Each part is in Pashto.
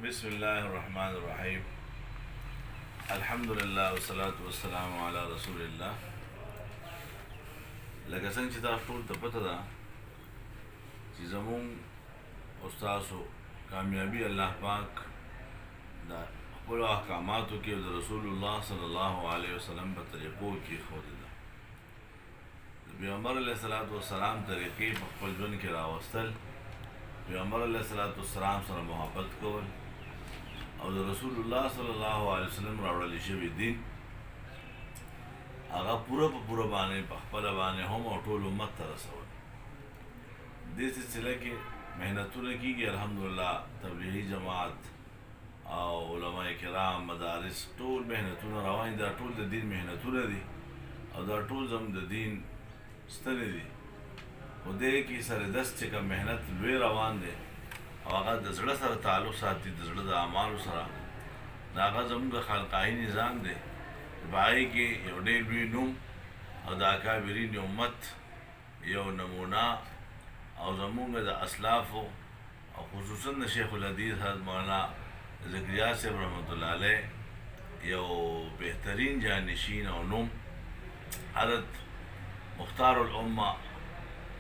بسم الله الرحمن الرحيم. الحمد لله والصلاة والسلام على رسول الله. لکه څنګه چې تاسو ټول ته پته ده چې زموږ استاسو کامیابي الله پاک د خپلو احکاماتو کې او د رسول الله صلی الله علیه وسلم په طریقو کې ښودې ده. د پیغمبر علیه الصلاة والسلام طریقې په خپل ژوند کې راوستل، پیغمبر علیه الصلاة والسلام سره محبت کول او د رسول الله صلی الله علیه وسلم راوړل شوی دین هغه پوره په پوره باندې په خپله باندې هم او ټول امت ته رسول. دې سلسله کې محنتونه کېږي، الحمدلله تبلیغي جماعت او علماء کرام مدارس ټول محنتونه روان دي. دا ټول د دین محنتونه دي او دا ټول زموږ د دین ستنې دي. خو دې کې سره دست چې کوم محنت لوی روان دی او هغه د زړه سره تعلق ساتي، د زړه د اعمالو سره، د هغه زموږ د خلقاهي نظام دی. په هغې کې یو ډېر لوی نوم او د اکابرین امت یو نمونه او زموږ د اسلافو او خصوصا د شیخ الحدیث حضرت مولانا زکریا صاحب رحمت الله علیه یو بهترین جانشین او نوم حضرت مختار الامه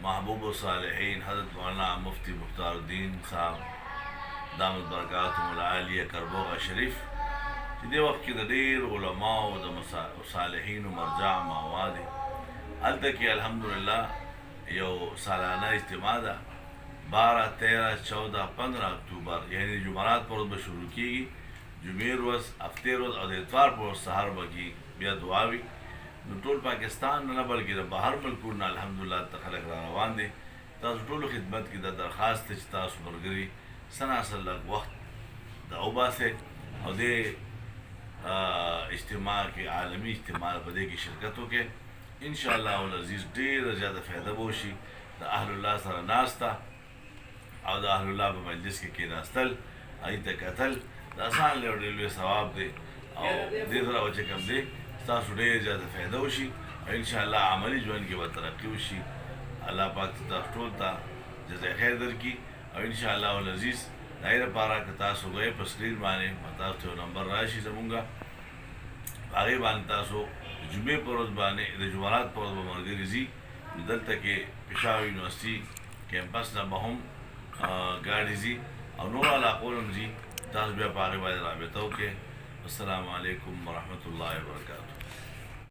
محبوب الصالحین حضرت مولانا مفتی مختار الدین صاحب دامت برکاتهم العالیه کربوغه شریف چې دې وخت کې د ډېر علماو د صالحینو مرجع ماوا دی. هلته کې الحمدلله یو سالانه اجتماع ده 12 13 14 15 اکتوبر، یعنی جمعرات پر ورځ به شروع کېږي، جمعې ورځ، هفتې ورځ او د اتوار پر ورځ سهار به بیا دعا وي. نو ټول پاکستان نه بلکې د بهر ملکونو نه الحمدلله ته خلک را روان دي. تاسو ټولو خدمت کې دا درخواست دی چې تاسو ملګري سناسل لږ وخت د وباسئ او دې اجتماع کې عالمي اجتماع په دې کې شرکت وکړئ. انشاءالله العزیز ډېره زیاته فایده به وشي. د اهل الله سره ناسته او د اهل الله په مجلس کې کېناستل، هغې ته کتل د آسان ډېر لوی ثواب دی او دې سره به چې کوم دی ستاسو ډېر زیاته فایده وشي او انشاءالله عملي ژوند کې به ترقي وشي. الله پاک تاسو ټول ته جزای خیر درکړي او انشاءالله العزیز د هغې لپاره که تاسو ګوئ په سکرین باندې تاسو ته یو نمبر راشي زمونږ، په هغې باندې تاسو د جمعې په ورځ باندې د جمعرات په ورځ به ملګري ځي. دلته کې پېښور یونیورسټي کیمپس نه به هم ګاډي ځي او نور علاقو نه هم ځي. تاسو بیا په هغې باندې رابطه وکړئ. السلام علیکم ورحمة الله وبرکاته.